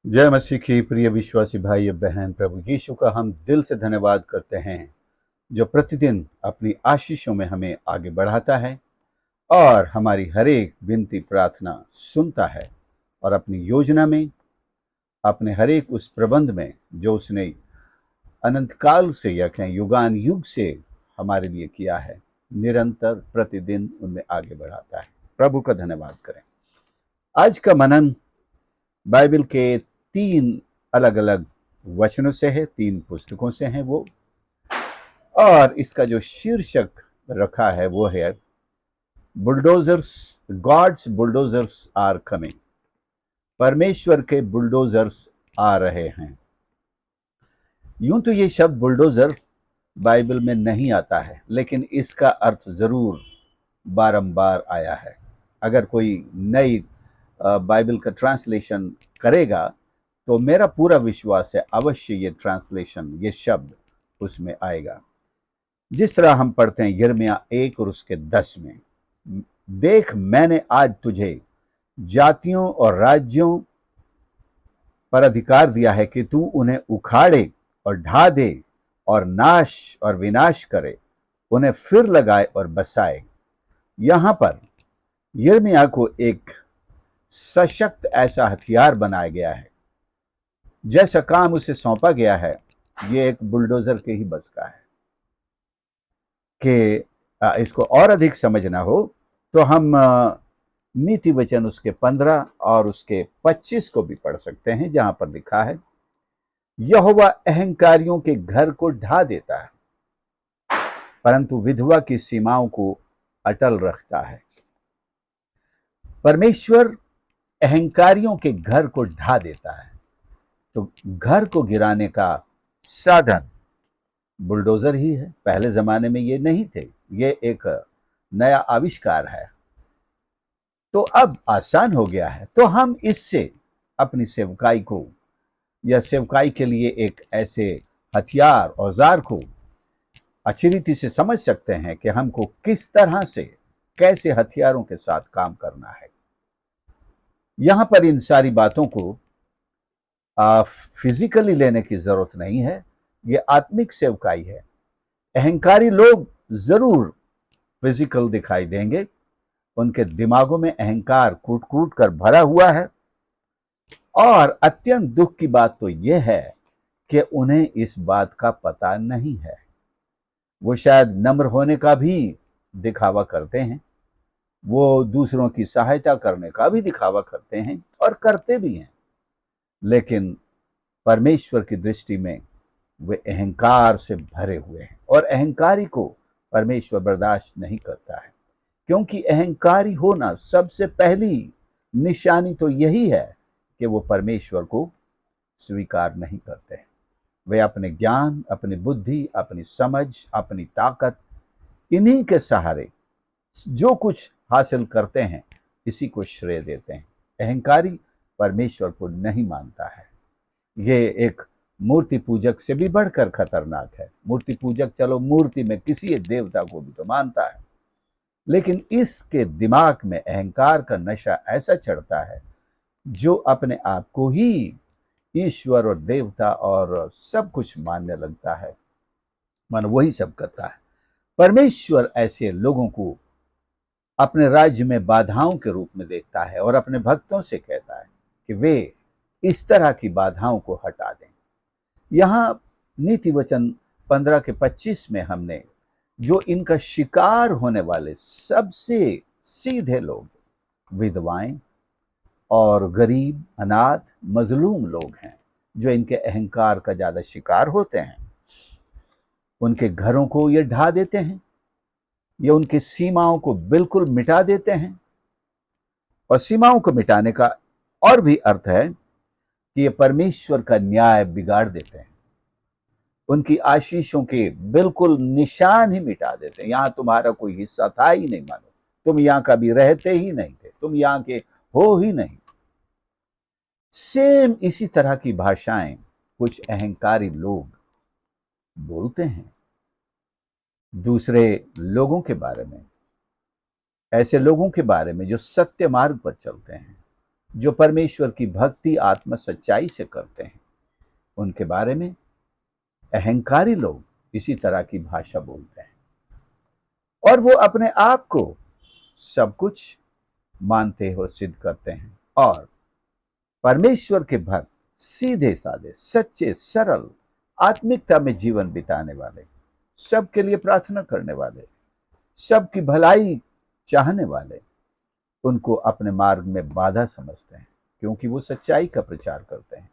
जय मसीह की प्रिय विश्वासी भाई बहन, प्रभु यीशु का हम दिल से धन्यवाद करते हैं जो प्रतिदिन अपनी आशीषों में हमें आगे बढ़ाता है और हमारी हर एक विनती प्रार्थना सुनता है और अपनी योजना में, अपने हर एक उस प्रबंध में जो उसने अनंत काल से या कहें युगान युग से हमारे लिए किया है, निरंतर प्रतिदिन उनमें आगे बढ़ाता है। प्रभु का धन्यवाद करें। आज का मनन बाइबल के 3 अलग-अलग वचनों से है, 3 पुस्तकों से हैं वो, और इसका जो शीर्षक रखा है वो है bulldozers, gods bulldozers are coming. परमेश्वर के बुलडोजर्स आ रहे हैं। यूं तो ये शब्द बुलडोजर बाइबल में नहीं आता है, लेकिन इसका अर्थ जरूर बारंबार आया है। अगर कोई नई बाइबल का ट्रांसलेशन करेगा तो मेरा पूरा विश्वास है अवश्य ये ट्रांसलेशन, ये शब्द उसमें आएगा। जिस तरह हम पढ़ते हैं यिर्मयाह 1 और उसके 10 में, देख मैंने आज तुझे जातियों और राज्यों पर अधिकार दिया है कि तू उन्हें उखाड़े और ढा दे और नाश और विनाश करे, उन्हें फिर लगाए और बसाए। यहां पर यिर्मयाह को एक सशक्त ऐसा हथियार बनाया गया है। जैसा काम उसे सौंपा गया है, ये एक बुलडोजर के ही बस का है। कि इसको और अधिक समझना हो तो हम नीति वचन उसके 15 और उसके 25 को भी पढ़ सकते हैं, जहां पर लिखा है, यहोवा अहंकारियों के घर को ढा देता है परंतु विधवा की सीमाओं को अटल रखता है। परमेश्वर अहंकारियों के घर को ढा देता है। तो घर को गिराने का साधन बुलडोजर ही है। पहले जमाने में ये नहीं थे, ये एक नया आविष्कार है। तो अब आसान हो गया है, तो हम इससे अपनी सेवकाई को या सेवकाई के लिए एक ऐसे हथियार, औजार को अच्छी रीति से समझ सकते हैं कि हमको किस तरह से, कैसे हथियारों के साथ काम करना है। यहां पर इन सारी बातों को फिजिकली लेने की जरूरत नहीं है, ये आत्मिक सेवकाई है। अहंकारी लोग जरूर फिजिकल दिखाई देंगे, उनके दिमागों में अहंकार कूट कूट कर भरा हुआ है, और अत्यंत दुख की बात तो यह है कि उन्हें इस बात का पता नहीं है। वो शायद नम्र होने का भी दिखावा करते हैं, वो दूसरों की सहायता करने का भी दिखावा करते हैं और करते भी हैं, लेकिन परमेश्वर की दृष्टि में वे अहंकार से भरे हुए हैं, और अहंकारी को परमेश्वर बर्दाश्त नहीं करता है। क्योंकि अहंकारी होना सबसे पहली निशानी तो यही है कि वो परमेश्वर को स्वीकार नहीं करते हैं। वे अपने ज्ञान, अपनी बुद्धि, अपनी समझ, अपनी ताकत, इन्हीं के सहारे जो कुछ हासिल करते हैं, इसी को श्रेय देते हैं। अहंकारी परमेश्वर को नहीं मानता है। ये एक मूर्ति पूजक से भी बढ़कर खतरनाक है। मूर्ति पूजक चलो मूर्ति में किसी एक देवता को भी तो मानता है, लेकिन इसके दिमाग में अहंकार का नशा ऐसा चढ़ता है जो अपने आप को ही ईश्वर और देवता और सब कुछ मानने लगता है, मन वही सब करता है। परमेश्वर ऐसे लोगों को अपने राज्य में बाधाओं के रूप में देखता है और अपने भक्तों से कहता है कि वे इस तरह की बाधाओं को हटा दें। यहां नीति वचन 15 के 25 में हमने जो इनका शिकार होने वाले सबसे सीधे लोग, विधवाएं और गरीब, अनाथ, मजलूम लोग हैं, जो इनके अहंकार का ज्यादा शिकार होते हैं, उनके घरों को ये ढा देते हैं, ये उनकी सीमाओं को बिल्कुल मिटा देते हैं। और सीमाओं को मिटाने का और भी अर्थ है कि ये परमेश्वर का न्याय बिगाड़ देते हैं, उनकी आशीषों के बिल्कुल निशान ही मिटा देते हैं। यहां तुम्हारा कोई हिस्सा था ही नहीं, मानो तुम यहां कभी रहते ही नहीं थे, तुम यहां के हो ही नहीं। सेम इसी तरह की भाषाएं कुछ अहंकारी लोग बोलते हैं दूसरे लोगों के बारे में, ऐसे लोगों के बारे में जो सत्य मार्ग पर चलते हैं, जो परमेश्वर की भक्ति आत्म सच्चाई से करते हैं, उनके बारे में अहंकारी लोग इसी तरह की भाषा बोलते हैं और वो अपने आप को सब कुछ मानते हो सिद्ध करते हैं। और परमेश्वर के भक्त सीधे साधे, सच्चे, सरल, आत्मिकता में जीवन बिताने वाले, सबके लिए प्रार्थना करने वाले, सबकी भलाई चाहने वाले, उनको अपने मार्ग में बाधा समझते हैं, क्योंकि वो सच्चाई का प्रचार करते हैं,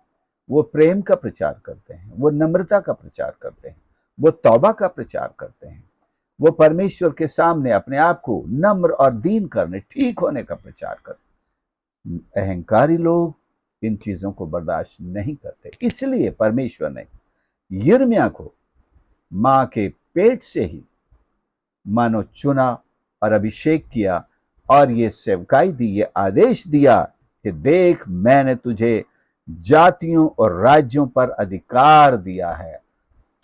वो प्रेम का प्रचार करते हैं, वो नम्रता का प्रचार करते हैं, वो तौबा का प्रचार करते हैं, वो परमेश्वर के सामने अपने आप को नम्र और दीन करने, ठीक होने का प्रचार करते हैं। अहंकारी लोग इन चीजों को बर्दाश्त नहीं करते। इसलिए परमेश्वर ने यिर्मयाह को मां के पेट से ही मानो चुना और अभिषेक किया और ये सेवकाई दी, ये आदेश दिया कि देख, मैंने तुझे जातियों और राज्यों पर अधिकार दिया है,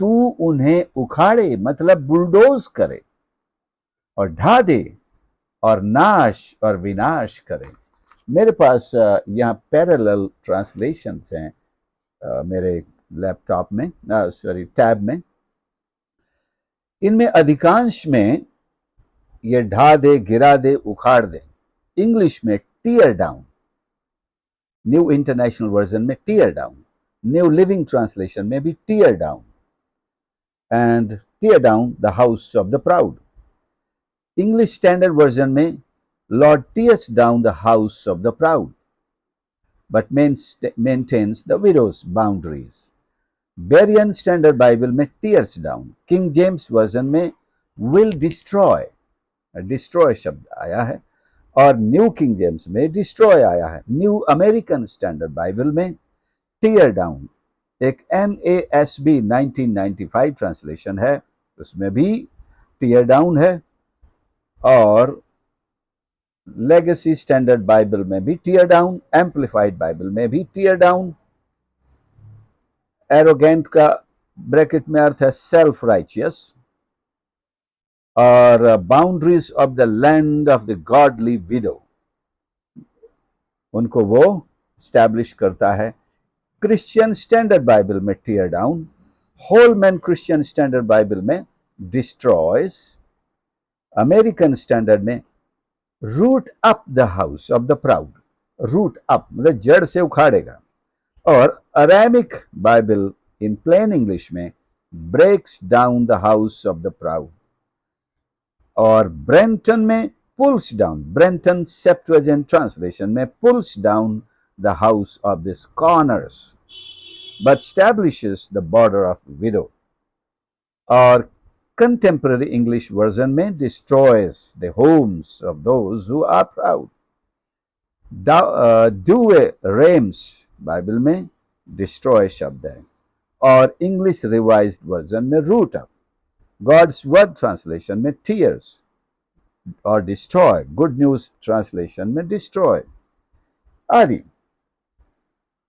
तू उन्हें उखाड़े, मतलब बुलडोज करे और ढा दे और नाश और विनाश करे। मेरे पास यहाँ पैरेलल ट्रांसलेशंस हैं मेरे लैपटॉप में, सॉरी टैब में। इनमें अधिकांश में ये ढा दे, गिरा दे, उखाड़ दे। इंग्लिश में tear down, New International Version में tear down, New Living Translation में भी tear down, and tear down the house of the proud. English Standard Version में Lord tears down the house of the proud but maintains the widow's boundaries. Berean Standard Bible में tears down, King James Version में will destroy, destroy शब्द आया है, और new king James में destroy आया है। न्यू अमेरिकन स्टैंडर्ड बाइबल में tear down, एक NASB 1995 ट्रांसलेशन है, उसमें भी tear down है, और लेगेसी स्टैंडर्ड बाइबल में भी टीयर डाउन, एम्पलीफाइड बाइबल में भी टीयर डाउन। एरोगेंट का ब्रैकेट में अर्थ है सेल्फ राइचियस, और boundaries of the land of the godly widow, उनको वो स्टैब्लिश करता है। क्रिश्चियन स्टैंडर्ड बाइबल में tear down, Holman Christian Standard Bible में डिस्ट्रॉयज, अमेरिकन स्टैंडर्ड में root up the house of the proud, root up मतलब जड़ से उखाड़ेगा, और Aramaic Bible in plain English में breaks down the house of the proud, और ब्रेंटन में pulls down, Brenton Septuagint translation में pulls down the house of the scorners but establishes the border of widow, और contemporary English version में destroys the homes of those who are proud. Douay Rheims Bible में destroy शब्द है, और English Revised Version में root up, God's Word Translation में tears और destroy, Good News Translation में destroy आदि।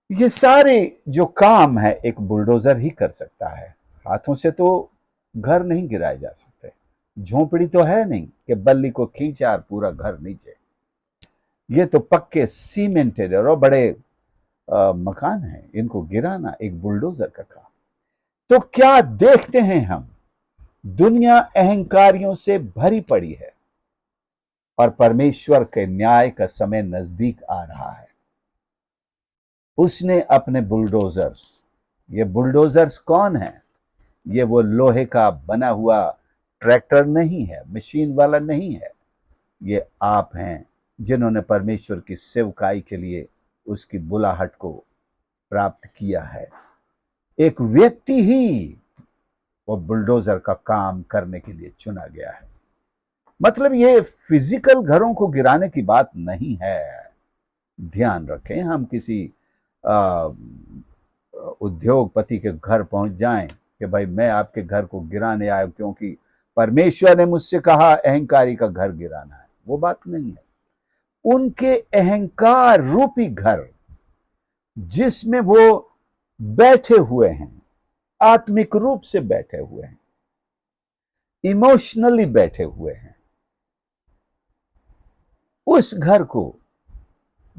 ये सारे जो काम है एक बुलडोजर ही कर सकता है। हाथों से तो घर नहीं गिराए जा सकते, झोपड़ी तो है नहीं कि बल्ली को खींचा और पूरा घर नीचे। ये तो पक्के सीमेंटेड और बड़े मकान हैं, इनको गिराना एक बुलडोजर का काम। तो क्या देखते हैं हम? दुनिया अहंकारियों से भरी पड़ी है और परमेश्वर के न्याय का समय नजदीक आ रहा है। उसने अपने बुलडोजर्स, ये बुलडोजर्स कौन है? ये वो लोहे का बना हुआ ट्रैक्टर नहीं है, मशीन वाला नहीं है। ये आप हैं जिन्होंने परमेश्वर की सेवकाई के लिए उसकी बुलाहट को प्राप्त किया है। एक व्यक्ति ही वो बुलडोजर का काम करने के लिए चुना गया है। मतलब ये फिजिकल घरों को गिराने की बात नहीं है। ध्यान रखें, हम किसी उद्योगपति के घर पहुंच जाएं कि भाई मैं आपके घर को गिराने आया क्योंकि परमेश्वर ने मुझसे कहा अहंकारी का घर गिराना है, वो बात नहीं है। उनके अहंकार रूपी घर जिसमें वो बैठे हुए हैं, आत्मिक रूप से बैठे हुए हैं, इमोशनली बैठे हुए हैं, उस घर को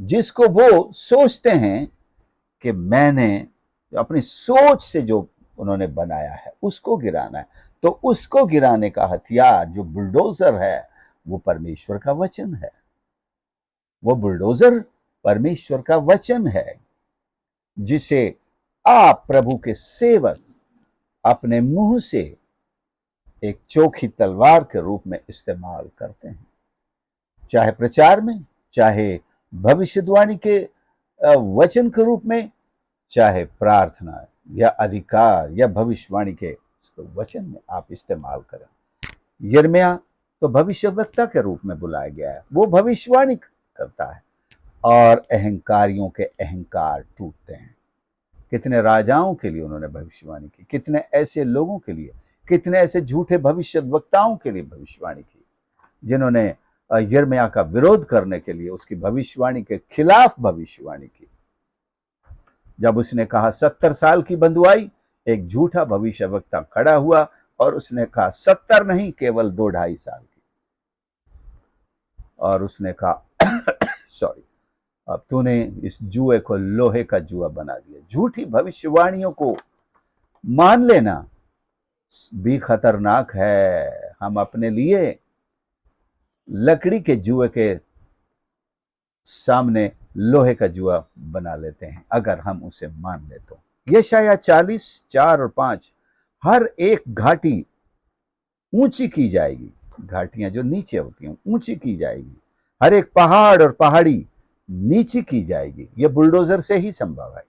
जिसको वो सोचते हैं कि मैंने अपनी सोच से जो उन्होंने बनाया है उसको गिराना है, तो उसको गिराने का हथियार जो बुलडोजर है वो परमेश्वर का वचन है। वो बुलडोजर परमेश्वर का वचन है, जिसे आप प्रभु के सेवक अपने मुंह से एक चोखी तलवार के रूप में इस्तेमाल करते हैं, चाहे प्रचार में, चाहे भविष्यवाणी के वचन के रूप में, चाहे प्रार्थना या अधिकार या भविष्यवाणी के वचन में आप इस्तेमाल करें। यिर्मयाह तो भविष्यवक्ता के रूप में बुलाया गया है, वो भविष्यवाणी करता है और अहंकारियों के अहंकार टूटते हैं। कितने राजाओं के लिए उन्होंने भविष्यवाणी की, कितने ऐसे लोगों के लिए, कितने ऐसे झूठे भविष्यवक्ताओं के लिए भविष्यवाणी की, जिन्होंने यिर्मयाह का विरोध करने के लिए उसकी भविष्यवाणी के खिलाफ भविष्यवाणी की। जब उसने कहा 70 साल की बंधुआई, एक झूठा भविष्यवक्ता खड़ा हुआ और उसने कहा 70 नहीं, केवल 2-2.5 साल की, और उसने कहा सॉरी, अब तूने इस जुए को लोहे का जुआ बना दिया। झूठी भविष्यवाणियों को मान लेना भी खतरनाक है। हम अपने लिए लकड़ी के जुए के सामने लोहे का जुआ बना लेते हैं अगर हम उसे मान ले तो। यशायाह 40:4 और 5, हर एक घाटी ऊंची की जाएगी, घाटियां जो नीचे होती हैं ऊंची की जाएगी, हर एक पहाड़ और पहाड़ी नीची की जाएगी। यह बुलडोजर से ही संभव है।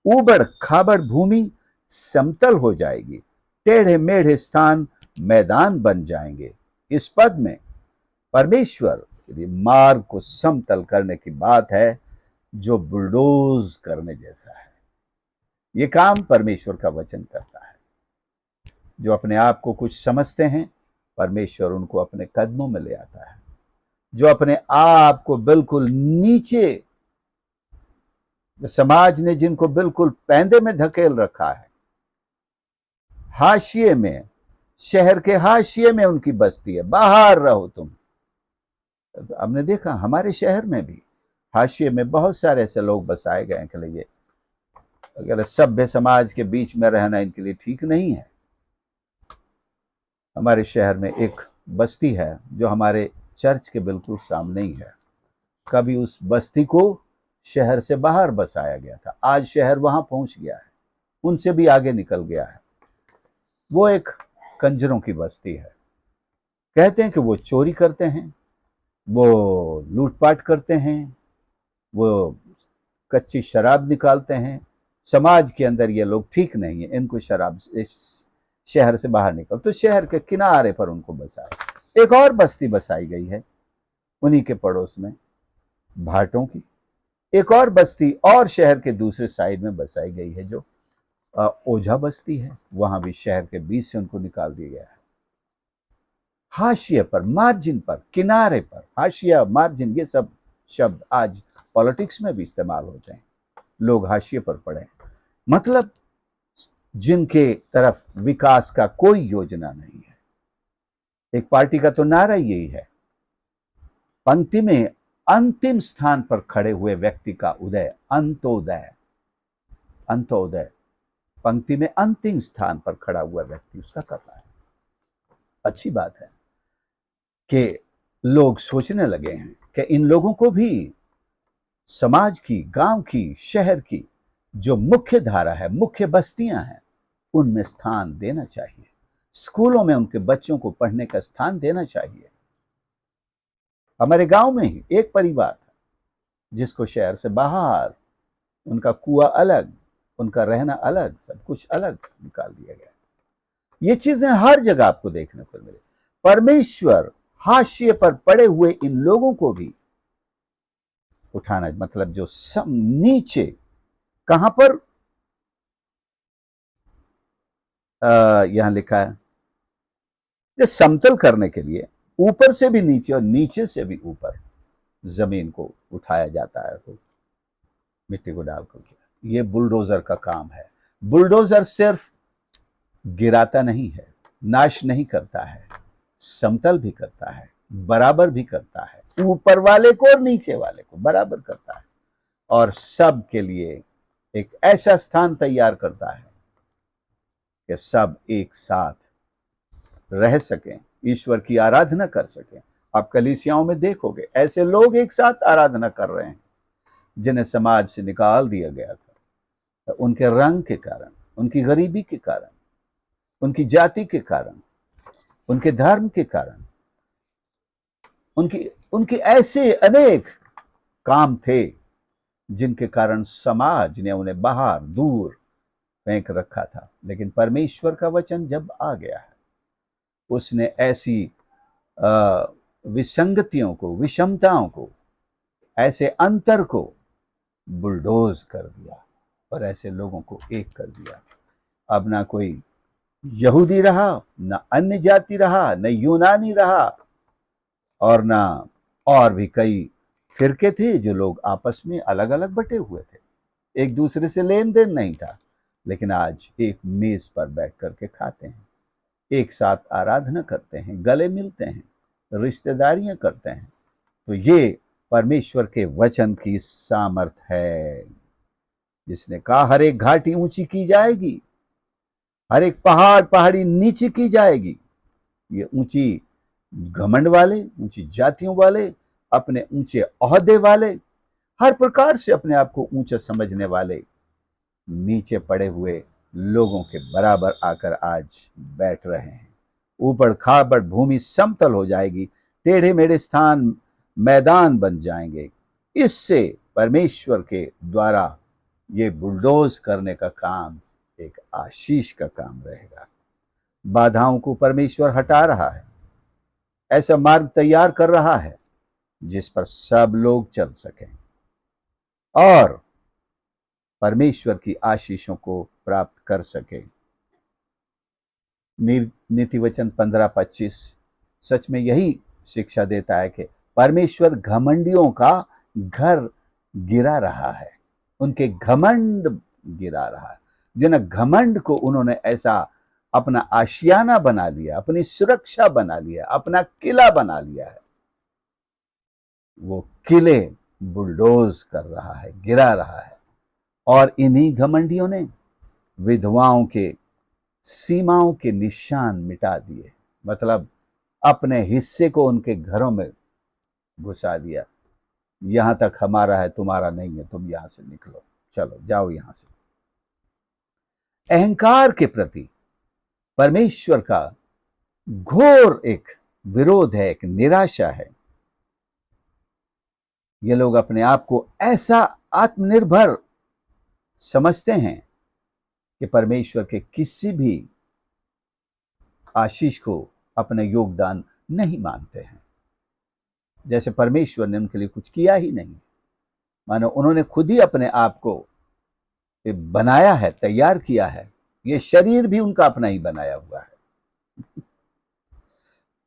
ऊबड़ खाबड़ भूमि समतल हो जाएगी, टेढ़े मेढ़े स्थान मैदान बन जाएंगे। इस पद में परमेश्वर के लिए मार्ग को समतल करने की बात है, जो बुलडोज करने जैसा है। यह काम परमेश्वर का वचन करता है। जो अपने आप को कुछ समझते हैं, परमेश्वर उनको अपने कदमों में ले आता है। जो अपने आप को बिल्कुल नीचे, समाज ने जिनको बिल्कुल पैंदे में धकेल रखा है, हाशिए में, शहर के हाशिए में उनकी बस्ती है, बाहर रहो तुम। हमने देखा हमारे शहर में भी हाशिए में बहुत सारे ऐसे लोग बसाए गए हैं कि लिए अगर सभ्य समाज के बीच में रहना इनके लिए ठीक नहीं है। हमारे शहर में एक बस्ती है जो हमारे चर्च के बिल्कुल सामने ही है। कभी उस बस्ती को शहर से बाहर बसाया गया था, आज शहर वहां पहुंच गया है, उनसे भी आगे निकल गया है। वो एक कंजरों की बस्ती है। कहते हैं कि वो चोरी करते हैं, वो लूटपाट करते हैं, वो कच्ची शराब निकालते हैं। समाज के अंदर ये लोग ठीक नहीं है, इनको शराब, इस शहर से बाहर निकल। तो शहर के किनारे पर उनको बसाया। एक और बस्ती बसाई गई है उन्हीं के पड़ोस में, भाटों की। एक और बस्ती और शहर के दूसरे साइड में बसाई गई है, जो ओझा बस्ती है। वहां भी शहर के बीच से उनको निकाल दिया गया है। हाशिए पर, मार्जिन पर, किनारे पर, हाशिया, मार्जिन, ये सब शब्द आज पॉलिटिक्स में भी इस्तेमाल होते हैं। लोग हाशिए पर पड़े, मतलब जिनके तरफ विकास का कोई योजना नहीं है। एक पार्टी का तो नारा यही है, पंक्ति में अंतिम स्थान पर खड़े हुए व्यक्ति का उदय, अंत्योदय। अंत्योदय, पंक्ति में अंतिम स्थान पर खड़ा हुआ व्यक्ति, उसका करना है। अच्छी बात है कि लोग सोचने लगे हैं कि इन लोगों को भी समाज की, गांव की, शहर की जो मुख्य धारा है, मुख्य बस्तियां हैं, उनमें स्थान देना चाहिए। स्कूलों में उनके बच्चों को पढ़ने का स्थान देना चाहिए। हमारे गांव में ही एक परिवार था जिसको शहर से बाहर, उनका कुआं अलग, उनका रहना अलग, सब कुछ अलग निकाल दिया गया। ये चीजें हर जगह आपको देखने को मिले। परमेश्वर हाशिए पर पड़े हुए इन लोगों को भी उठाना, मतलब जो सब नीचे, कहां पर, यहां लिखा है, ये समतल करने के लिए ऊपर से भी नीचे और नीचे से भी ऊपर जमीन को उठाया जाता है, तो मिट्टी को डालकर किया। ये बुलडोजर का काम है। बुलडोजर सिर्फ गिराता नहीं है, नाश नहीं करता है, समतल भी करता है, बराबर भी करता है, ऊपर वाले को और नीचे वाले को बराबर करता है, और सब के लिए एक ऐसा स्थान तैयार करता है कि सब एक साथ रह सकें, ईश्वर की आराधना कर सकें। आप कलीसियाओं में देखोगे ऐसे लोग एक साथ आराधना कर रहे हैं जिन्हें समाज से निकाल दिया गया था, उनके रंग के कारण, उनकी गरीबी के कारण, उनकी जाति के कारण, उनके धर्म के कारण, उनकी उनके ऐसे अनेक काम थे जिनके कारण समाज ने उन्हें बाहर दूर फेंक रखा था। लेकिन परमेश्वर का वचन जब आ गया है, उसने ऐसी विसंगतियों को, विषमताओं को, ऐसे अंतर को बुलडोज कर दिया और ऐसे लोगों को एक कर दिया। अब ना कोई यहूदी रहा, न अन्य जाति रहा, न यूनानी रहा, और ना और भी कई फिरके थे जो लोग आपस में अलग अलग बटे हुए थे, एक दूसरे से लेन देन नहीं था। लेकिन आज एक मेज पर बैठ करके खाते हैं, एक साथ आराधना करते हैं, गले मिलते हैं, रिश्तेदारियां करते हैं। तो ये परमेश्वर के वचन की सामर्थ है, जिसने कहा हर एक घाटी ऊंची की जाएगी, हर एक पहाड़ी नीची की जाएगी। ये ऊंची घमंड वाले, ऊंची जातियों वाले, अपने ऊंचे ओहदे वाले, हर प्रकार से अपने आप को ऊंचा समझने वाले नीचे पड़े हुए लोगों के बराबर आकर आज बैठ रहे हैं। ऊबड़ खाबड़ भूमि समतल हो जाएगी, टेढ़े मेढ़े स्थान मैदान बन जाएंगे। इससे परमेश्वर के द्वारा ये बुलडोज करने का काम एक आशीष का काम रहेगा। बाधाओं को परमेश्वर हटा रहा है, ऐसा मार्ग तैयार कर रहा है जिस पर सब लोग चल सकें और परमेश्वर की आशीषों को प्राप्त कर सके। नीति वचन 15:25 सच में यही शिक्षा देता है कि परमेश्वर घमंडियों का घर गिरा रहा है, उनके घमंड गिरा रहा है। जिन घमंड को उन्होंने ऐसा अपना आशियाना बना लिया, अपनी सुरक्षा बना लिया, अपना किला बना लिया है, वो किले बुलडोज कर रहा है, गिरा रहा है। और इन्हीं घमंडियों ने विधवाओं के सीमाओं के निशान मिटा दिए, मतलब अपने हिस्से को उनके घरों में घुसा दिया। यहां तक हमारा है, तुम्हारा नहीं है, तुम यहां से निकलो, चलो जाओ यहां से। अहंकार के प्रति परमेश्वर का घोर एक विरोध है, एक निराशा है। ये लोग अपने आप को ऐसा आत्मनिर्भर समझते हैं कि परमेश्वर के किसी भी आशीष को अपना योगदान नहीं मानते हैं, जैसे परमेश्वर ने उनके लिए कुछ किया ही नहीं, मानो उन्होंने खुद ही अपने आप को बनाया है, तैयार किया है। ये शरीर भी उनका अपना ही बनाया हुआ है।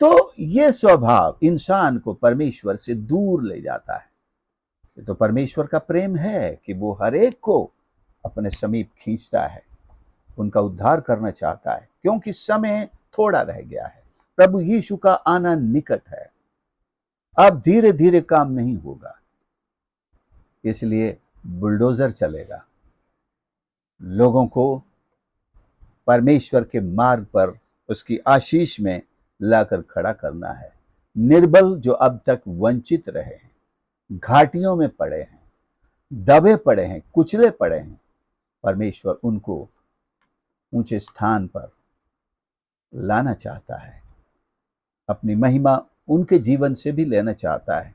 तो ये स्वभाव इंसान को परमेश्वर से दूर ले जाता है। तो परमेश्वर का प्रेम है कि वो हर एक को अपने समीप खींचता है, उनका उद्धार करना चाहता है, क्योंकि समय थोड़ा रह गया है। प्रभु यीशु का आना निकट है, अब धीरे धीरे काम नहीं होगा, इसलिए बुलडोजर चलेगा। लोगों को परमेश्वर के मार्ग पर, उसकी आशीष में लाकर खड़ा करना है। निर्बल जो अब तक वंचित रहे हैं, घाटियों में पड़े हैं, दबे पड़े हैं, कुचले पड़े हैं, परमेश्वर उनको ऊंचे स्थान पर लाना चाहता है। अपनी महिमा उनके जीवन से भी लेना चाहता है,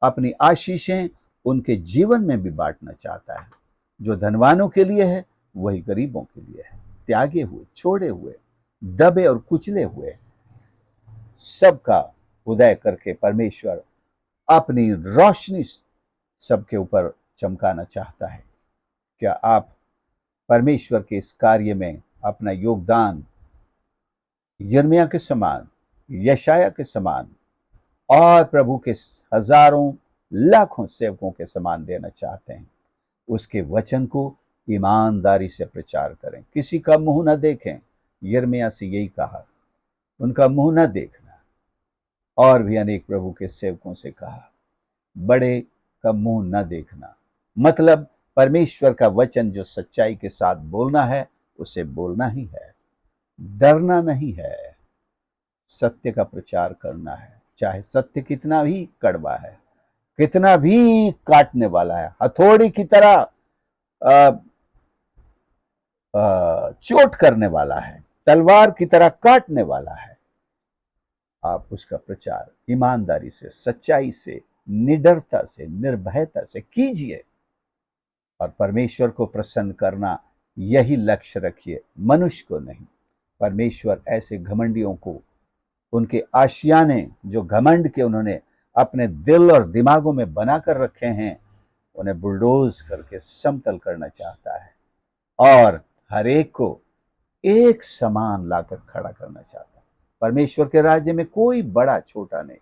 अपनी आशीषें उनके जीवन में भी बांटना चाहता है। जो धनवानों के लिए है वही गरीबों के लिए है। त्यागे हुए, छोड़े हुए, दबे और कुचले हुए सबका उदय करके परमेश्वर अपनी रोशनी सबके ऊपर चमकाना चाहता है। क्या आप परमेश्वर के इस कार्य में अपना योगदान यिर्मयाह के समान, यशायाह के समान और प्रभु के हजारों लाखों सेवकों के समान देना चाहते हैं? उसके वचन को ईमानदारी से प्रचार करें, किसी का मुंह न देखें। यिर्मयाह से यही कहा, उनका मुंह न देखना और भी अनेक प्रभु के सेवकों से कहा, बड़े का मुंह न देखना, मतलब परमेश्वर का वचन जो सच्चाई के साथ बोलना है उसे बोलना ही है, डरना नहीं है, सत्य का प्रचार करना है, चाहे सत्य कितना भी कड़वा है, कितना भी काटने वाला है, हथौड़ी की तरह चोट करने वाला है, तलवार की तरह काटने वाला है, आप उसका प्रचार ईमानदारी से, सच्चाई से, निडरता से, निर्भयता से कीजिए और परमेश्वर को प्रसन्न करना यही लक्ष्य रखिए, मनुष्य को नहीं। परमेश्वर ऐसे घमंडियों को, उनके आशियाने जो घमंड के उन्होंने अपने दिल और दिमागों में बनाकर रखे हैं, उन्हें बुलडोज करके समतल करना चाहता है और हर एक को एक समान लाकर खड़ा करना चाहता है। परमेश्वर के राज्य में कोई बड़ा छोटा नहीं,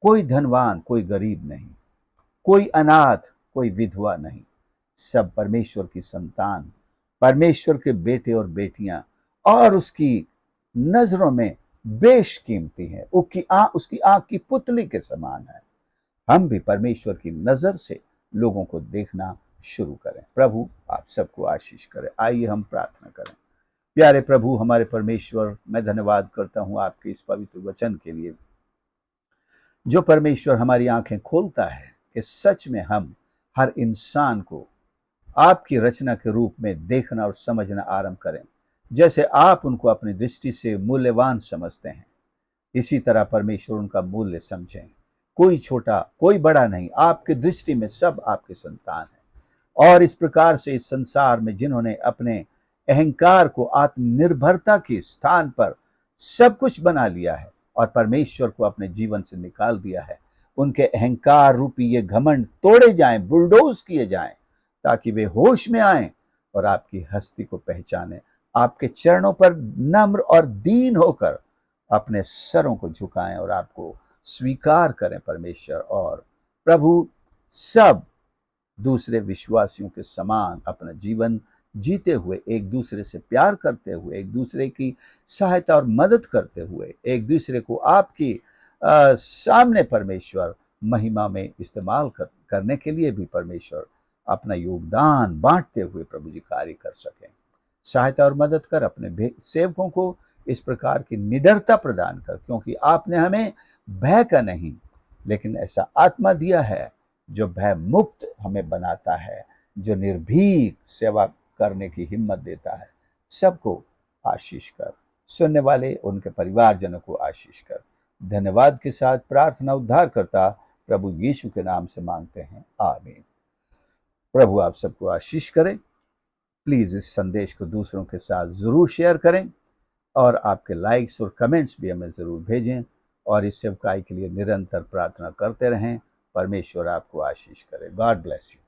कोई धनवान कोई गरीब नहीं, कोई अनाथ कोई विधवा नहीं, सब परमेश्वर की संतान, परमेश्वर के बेटे और बेटियां और उसकी नजरों में बेशकीमती है, उसकी आंख की पुतली के समान है। हम भी परमेश्वर की नजर से लोगों को देखना शुरू करें। प्रभु आप सबको आशीष करें। आइए हम प्रार्थना करें। प्यारे प्रभु हमारे परमेश्वर, मैं धन्यवाद करता हूं आपके इस पवित्र वचन के लिए, जो परमेश्वर हमारी आंखें खोलता है कि सच में हम हर इंसान को आपकी रचना के रूप में देखना और समझना आरंभ करें। जैसे आप उनको अपनी दृष्टि से मूल्यवान समझते हैं, इसी तरह परमेश्वर उनका मूल्य समझें। कोई छोटा कोई बड़ा नहीं, आपकी दृष्टि में सब आपके संतान हैं। और इस प्रकार से इस संसार में जिन्होंने अपने अहंकार को आत्मनिर्भरता के स्थान पर सब कुछ बना लिया है और परमेश्वर को अपने जीवन से निकाल दिया है, उनके अहंकार रूपी ये घमंड तोड़े जाएं, बुलडोज किए जाएं, ताकि वे होश में आएं और आपकी हस्ती को पहचानें, आपके चरणों पर नम्र और दीन होकर अपने सरों को झुकाएं और आपको स्वीकार करें परमेश्वर। और प्रभु सब दूसरे विश्वासियों के समान अपना जीवन जीते हुए, एक दूसरे से प्यार करते हुए, एक दूसरे की सहायता और मदद करते हुए, एक दूसरे को आपकी सामने परमेश्वर महिमा में इस्तेमाल करने के लिए भी परमेश्वर अपना योगदान बांटते हुए प्रभु जी कार्य कर सकें। सहायता और मदद कर अपने सेवकों को इस प्रकार की निडरता प्रदान कर, क्योंकि आपने हमें भय का नहीं लेकिन ऐसा आत्मा दिया है जो भय मुक्त हमें बनाता है, जो निर्भीक सेवा करने की हिम्मत देता है। सबको आशीष कर, सुनने वाले उनके परिवारजनों को आशीष कर। धन्यवाद के साथ प्रार्थना उद्धार करता प्रभु यीशु के नाम से मांगते हैं, आमीन। प्रभु आप सबको आशीष करें। प्लीज इस संदेश को दूसरों के साथ जरूर शेयर करें और आपके लाइक्स और कमेंट्स भी हमें जरूर भेजें और इस सेवकाई के लिए निरंतर प्रार्थना करते रहें। परमेश्वर आपको आशीष करे। God bless you.